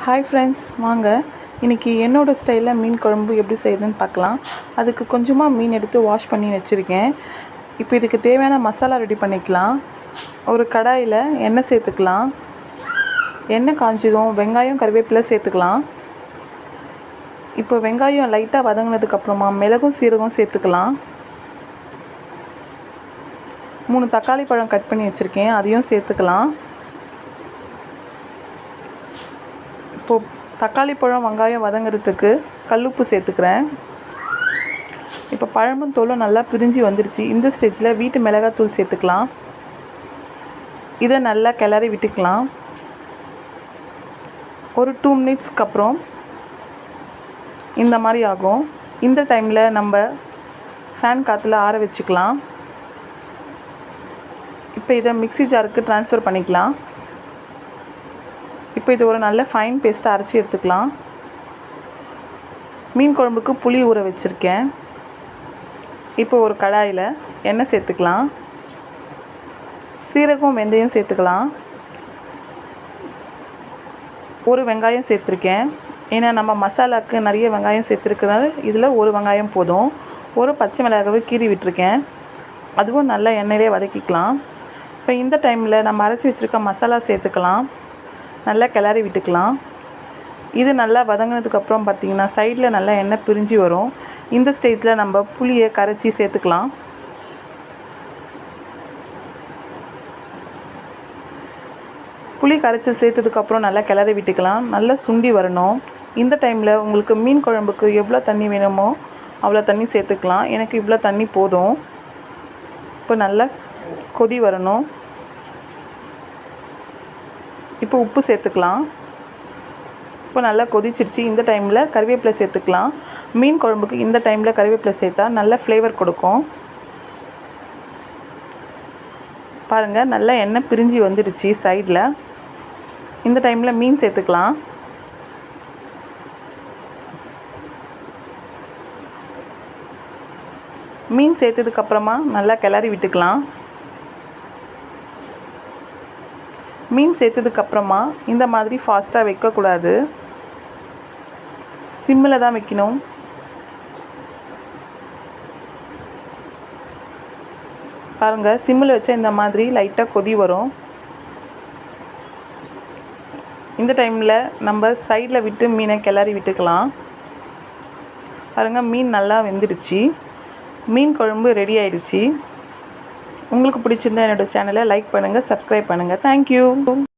Hi friends, வாங்க இன்றைக்கி என்னோடய ஸ்டைலில் மீன் குழம்பு எப்படி செய்யுதுன்னு பார்க்கலாம். அதுக்கு கொஞ்சமாக மீன் எடுத்து வாஷ் பண்ணி வச்சுருக்கேன். இப்போ இதுக்கு தேவையான மசாலா ரெடி பண்ணிக்கலாம். ஒரு கடாயில் எண்ணெய் சேர்த்துக்கலாம். எண்ணெய் காஞ்சதும் வெங்காயம் கருவேப்பிலை சேர்த்துக்கலாம். இப்போ வெங்காயம் லைட்டாக வதங்கினதுக்கப்புறமா மிளகும் சீரகம் சேர்த்துக்கலாம். 3 தக்காளி பழம் கட் பண்ணி வச்சுருக்கேன், அதையும் சேர்த்துக்கலாம். இப்போது தக்காளி பழம் வெங்காயம் வதங்கிறதுக்கு கல்லுப்பு சேர்த்துக்கிறேன். இப்போ பழமும் தோலும் நல்லா பிரிஞ்சு வந்துடுச்சு. இந்த ஸ்டேஜில் வீட்டு மிளகாத்தூள் சேர்த்துக்கலாம். இதை நல்லா கிளறி விட்டுக்கலாம். ஒரு 2 மினிட்ஸ்க்கு அப்புறம் இந்த மாதிரி ஆகும். இந்த டைமில் நம்ம ஃபேன் காற்றுல ஆற வச்சுக்கலாம். இப்போ இதை மிக்ஸி ஜாருக்கு ட்ரான்ஸ்ஃபர் பண்ணிக்கலாம். இப்போ இது ஒரு நல்ல ஃபைன் பேஸ்ட்டாக அரைச்சி எடுத்துக்கலாம். மீன் குழம்புக்கு புளி ஊற வச்சுருக்கேன். இப்போ ஒரு கடாயில் எண்ணெய் சேர்த்துக்கலாம். சீரகம் வெந்தயம் சேர்த்துக்கலாம். ஒரு வெங்காயம் சேர்த்துருக்கேன். ஏன்னா நம்ம மசாலாவுக்கு நிறைய வெங்காயம் சேர்த்துருக்கிறதுனால இதில் ஒரு வெங்காயம் போதும். ஒரு பச்சை மிளகாவை கீறி விட்டுருக்கேன். அதுவும் நல்லா எண்ணெயிலே வதக்கிக்கலாம். இப்போ இந்த டைமில் நம்ம அரைச்சி வச்சுருக்க மசாலா சேர்த்துக்கலாம். நல்லா கிளறி விட்டுக்கலாம். இது நல்லா வதங்கினதுக்கப்புறம் பார்த்திங்கன்னா சைடில் நல்லா எண்ணெய் பிரிஞ்சு வரும். இந்த ஸ்டேஜில் நம்ம புளியை கரைச்சி சேர்த்துக்கலாம். புளி கரைச்சல் சேர்த்ததுக்கப்புறம் நல்லா கிளறி விட்டுக்கலாம். நல்லா சுண்டி வரணும். இந்த டைமில் உங்களுக்கு மீன் குழம்புக்கு எவ்வளோ தண்ணி வேணுமோ அவ்வளோ தண்ணி சேர்த்துக்கலாம். எனக்கு இவ்வளோ தண்ணி போதும். இப்போ நல்லா கொதி வரணும். இப்போ உப்பு சேர்த்துக்கலாம். இப்போ நல்லா கொதிச்சிடுச்சு. இந்த டைமில் கருவேப்பிலை சேர்த்துக்கலாம். மீன் குழம்புக்கு இந்த டைமில் கருவேப்பிலை சேர்த்தா நல்ல ஃப்ளேவர் கொடுக்கும். பாருங்கள், நல்லா எண்ணெய் பிரிஞ்சு வந்துடுச்சு சைடில். இந்த டைமில் மீன் சேர்த்துக்கலாம். மீன் சேர்த்ததுக்கப்புறமா நல்லா கிளறி விட்டுக்கலாம். மீன் சேர்த்ததுக்கப்புறமா இந்த மாதிரி ஃபாஸ்ட்டாக வைக்கக்கூடாது, சிம்மில் தான் வைக்கணும். பாருங்கள், சிம்மில் வச்சா இந்த மாதிரி லைட்டாக கொதி வரும். இந்த டைமில் நம்ம சைடில் விட்டு மீனை கிளறி விட்டுக்கலாம். பாருங்கள், மீன் நல்லா வெந்துடுச்சு. மீன் குழம்பு ரெடி ஆகிடுச்சு. உங்களுக்கு பிடிச்சிருந்தா என்னோடய சேனலை லைக் பண்ணுங்கள், சப்ஸ்கிரைப் பண்ணுங்கள். தேங்க்யூ.